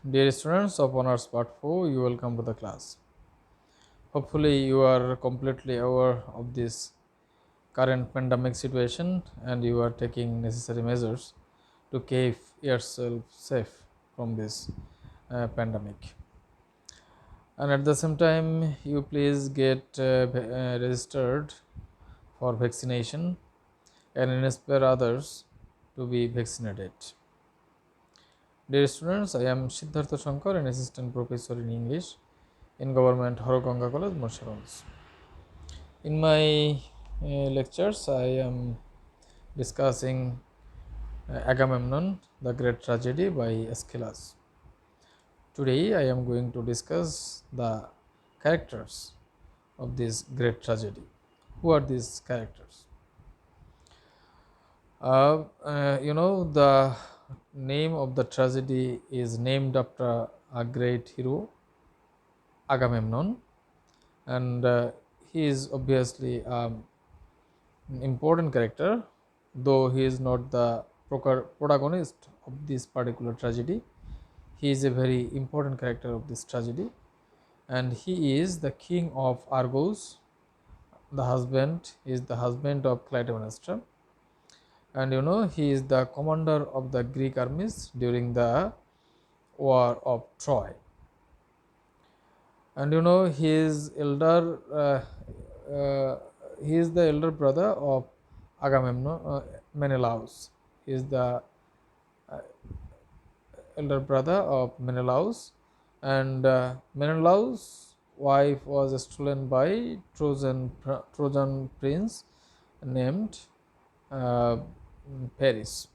Dear students of Honors Part 4, you welcome to the class. Hopefully, you are completely aware of this current pandemic situation and you are taking necessary measures to keep yourself safe from this pandemic. And at the same time, you please get registered for vaccination and inspire others to be vaccinated. Dear students, I am Siddhartha Shankar, an assistant professor in English in Government Horoganga College, Murshidabads. In my lectures, I am discussing Agamemnon, the Great Tragedy by Aeschylus. Today, I am going to discuss the characters of this great tragedy. Who are these characters? The name of the tragedy is named after a great hero, Agamemnon, and he is obviously an important character, though he is not the protagonist of this particular tragedy. He is a very important character of this tragedy, and he is the king of Argos. The husband is the husband of Clytemnestra, and he is the commander of the Greek armies during the war of Troy. And he is the elder brother of Agamemnon, Menelaus. He is the elder brother of Menelaus, and Menelaus' wife was stolen by Trojan prince named uh, Paris,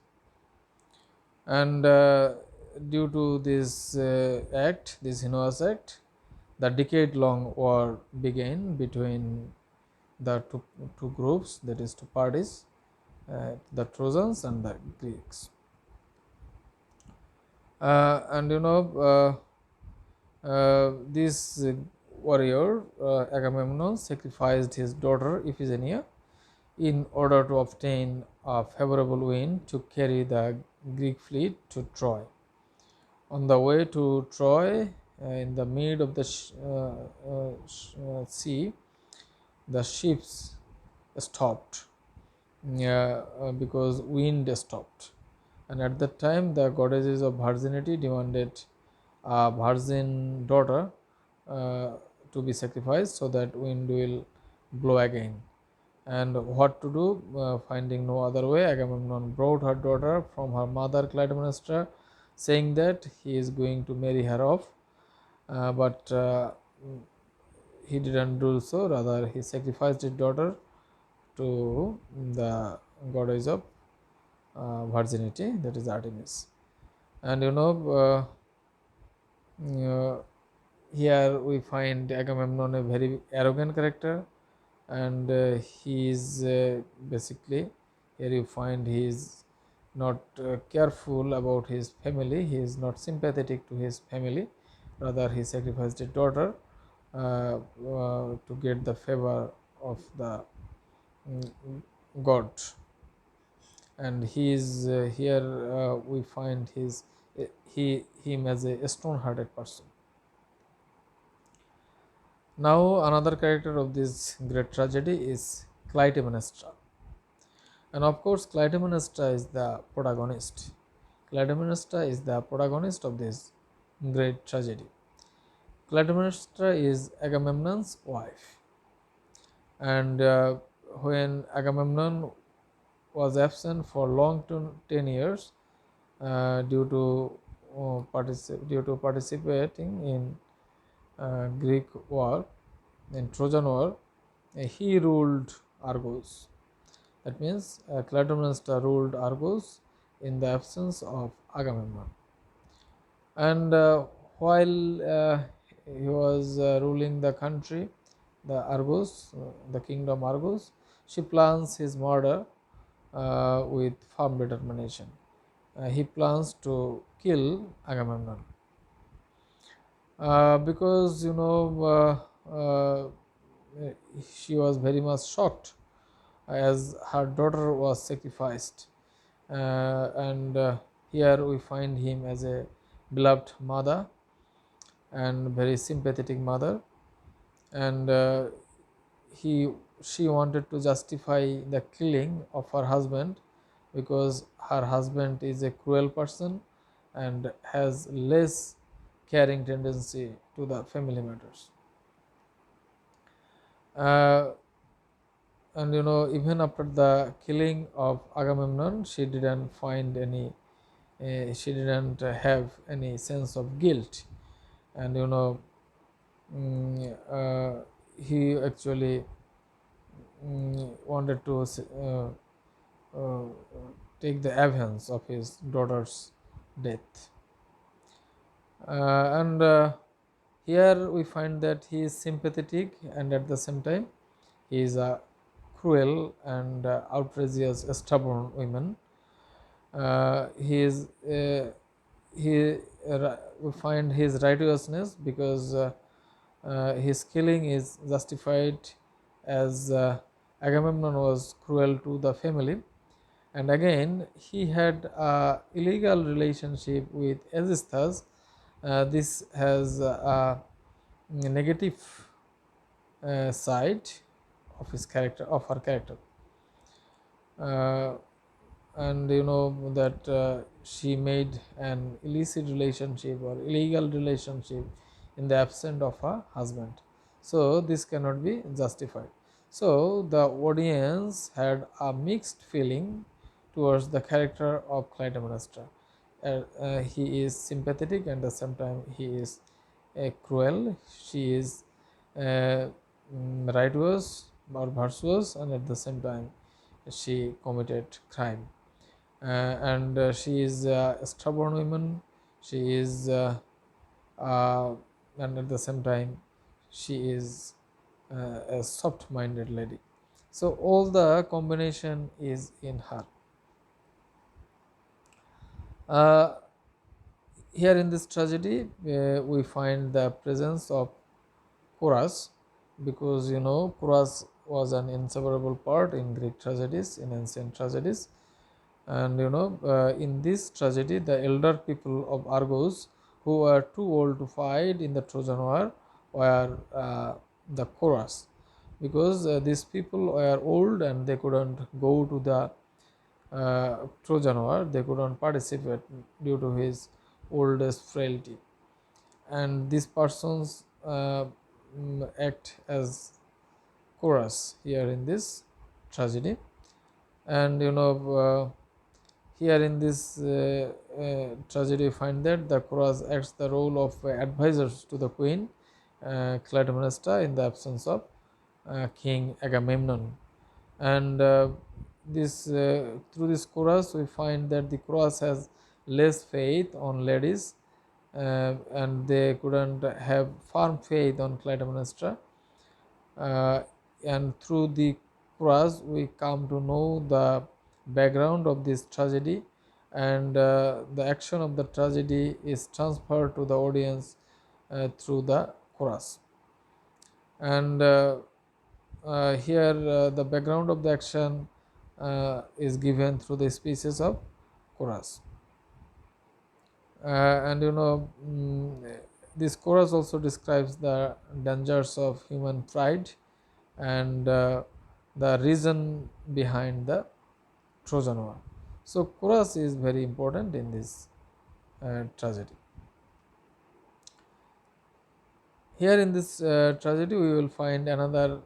and due to this this heinous act, the decade-long war began between the two groups, that is, two parties, the Trojans and the Greeks. And this warrior Agamemnon sacrificed his daughter Iphigenia in order to obtain a favorable wind to carry the Greek fleet to Troy. On the way to Troy, in the mid of the sea, the ships stopped because wind stopped, and at that time the goddesses of virginity demanded a virgin daughter to be sacrificed so that wind will blow again. And what to do? Finding no other way, Agamemnon brought her daughter from her mother Clytemnestra, saying that he is going to marry her off, but he didn't do so. Rather, he sacrificed his daughter to the goddess of virginity, that is Artemis. And here we find Agamemnon a very arrogant character, and he is basically, here you find he is not careful about his family. He is not sympathetic to his family. Rather, he sacrificed a daughter to get the favor of the god. And he is here we find him as a stone-hearted person. Now, another character of this great tragedy is Clytemnestra, and of course, Clytemnestra is the protagonist. Clytemnestra is the protagonist of this great tragedy. Clytemnestra is Agamemnon's wife, and when Agamemnon was absent for long 10 years due to participating in Greek war, in Trojan war, he ruled Argos. That means Clytemnestra ruled Argos in the absence of Agamemnon. And while he was ruling the country, the Argos, the kingdom Argos, she plans his murder with firm determination. He plans to kill Agamemnon because she was very much shocked as her daughter was sacrificed, and here we find him as a beloved mother and very sympathetic mother, and he she wanted to justify the killing of her husband because her husband is a cruel person and has less caring tendency to the family matters. uh, and even after the killing of Agamemnon, she didn't have any sense of guilt, and he actually wanted to uh, take the avenge of his daughter's death. And here we find that he is sympathetic, and at the same time he is a cruel and outrageous stubborn woman. He is he we find his righteousness because his killing is justified as Agamemnon was cruel to the family, and again he had a illegal relationship with Aegisthus. This has a negative side of his character, of her character. uh, and that she made an illicit relationship or illegal relationship in the absence of her husband, so this cannot be justified. So the audience had a mixed feeling towards the character of Clytemnestra. He is sympathetic, and at the same time he is cruel. She is uh, righteous or virtuous, and at the same time she committed crime. And she is a stubborn woman. She is uh, and at the same time she is a soft minded lady. So all the combination is in her. uh, Here in this tragedy we find the presence of chorus, because chorus was an inseparable part in Greek tragedies, in ancient tragedies. And in this tragedy the elder people of Argos, who were too old to fight in the Trojan War, were the chorus, because these people were old and they couldn't go to the Trojan War, they couldn't participate due to his old age frailty, and these persons act as chorus here in this tragedy. And here in this tragedy, we find that the chorus acts the role of advisors to the queen Clytemnestra in the absence of King Agamemnon. And this through this chorus, we find that the chorus has less faith on ladies, and they couldn't have firm faith on Clytemnestra. uh, and through the chorus we come to know the background of this tragedy, and the action of the tragedy is transferred to the audience through the chorus. And here the background of the action is given through the speeches of chorus. And this chorus also describes the dangers of human pride and the reason behind the Trojan War. So chorus is very important in this tragedy. Here in this tragedy we will find another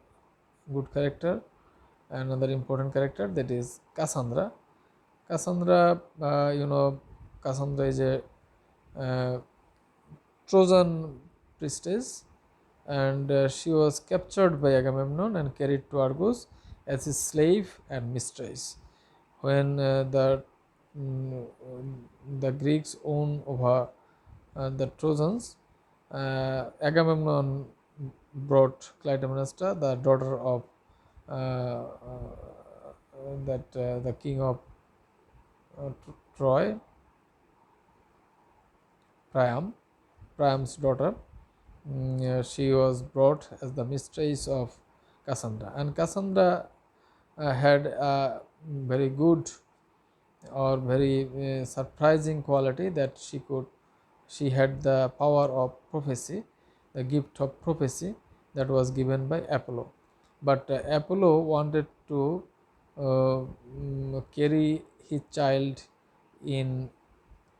good character, another important character, that is Cassandra. Cassandra, Cassandra is a uh, Trojan priestess, and she was captured by Agamemnon and carried to Argos as his slave and mistress. When mm, the Greeks owned over the Trojans, Agamemnon brought Clytemnestra, the daughter of the king of Troy, Priam's daughter. She was brought as the mistress of Cassandra, and Cassandra had a very good or very surprising quality, that she could she had the power of prophecy, the gift of prophecy that was given by Apollo. But Apollo wanted to carry his child in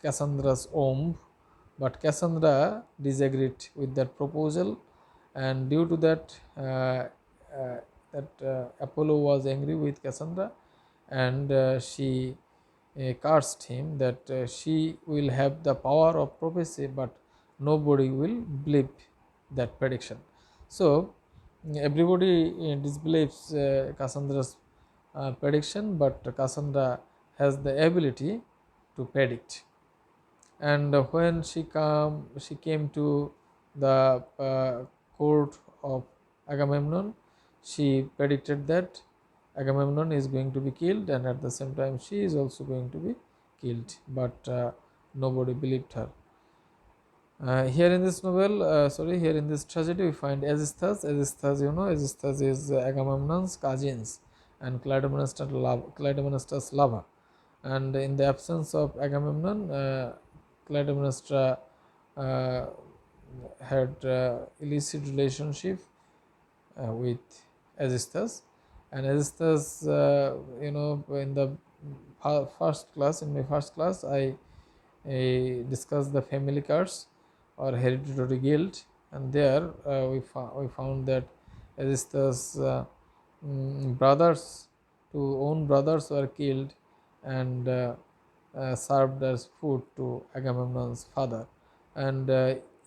Cassandra's womb, but Cassandra disagreed with that proposal, and due to that, Apollo was angry with Cassandra, and she cursed him that she will have the power of prophecy, but nobody will believe that prediction. So everybody disbelieves Cassandra's prediction, but Cassandra has the ability to predict. And when she came to the court of Agamemnon, she predicted that Agamemnon is going to be killed, and at the same time she is also going to be killed, but nobody believed her. Here in this novel, here in this tragedy, we find Aegisthus. Aegisthus is Agamemnon's cousins and Clytemnestra's lover. And in the absence of Agamemnon, Clytemnestra uh, had illicit relationship with Aegisthus, and Aegisthus, in the first class, in my first class, I discussed the family curse or hereditary guilt, and there we found that Aegisthus' brothers, two own brothers, were killed and served as food to Agamemnon's father. And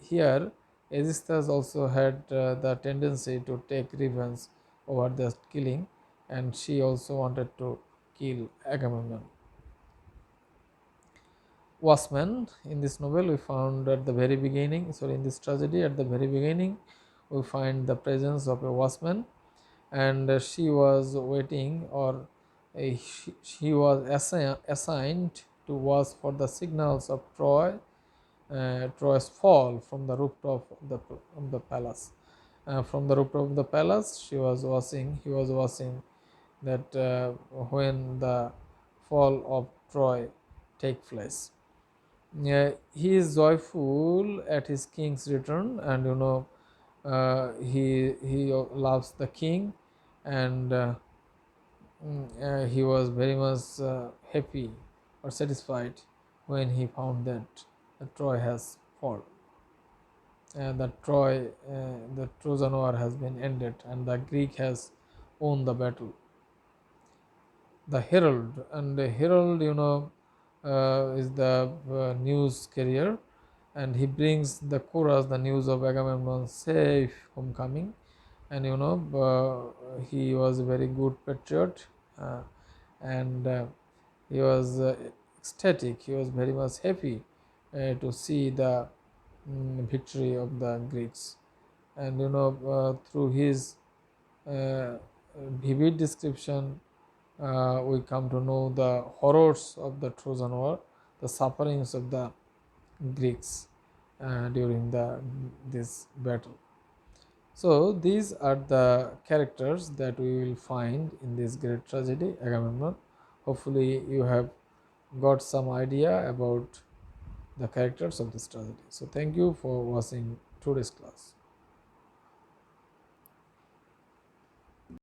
here Aegisthus also had the tendency to take revenge over the killing, and she also wanted to kill Agamemnon. Wasman, in this novel we found at the very beginning, in this tragedy at the very beginning we find the presence of a wasman, and she was waiting, or she was assigned to watch for the signals of Troy's fall from the rooftop of the palace. From the rooftop of the palace, he was watching that when the fall of Troy take place. He is joyful at his king's return, and he loves the king, and he was very much happy or satisfied when he found that Troy has fallen. The Trojan War has been ended, and the Greek has won the battle. The herald, and the herald, is the news carrier, and he brings the chorus, the news of Agamemnon's safe homecoming. And he was a very good patriot, and he was ecstatic, he was very much happy to see the victory of the Greeks. And through his uh, vivid description, we come to know the horrors of the Trojan War, the sufferings of the Greeks during this battle. So these are the characters that we will find in this great tragedy, Agamemnon. Hopefully you have got some idea about the characters of this tragedy. So thank you for watching today's class.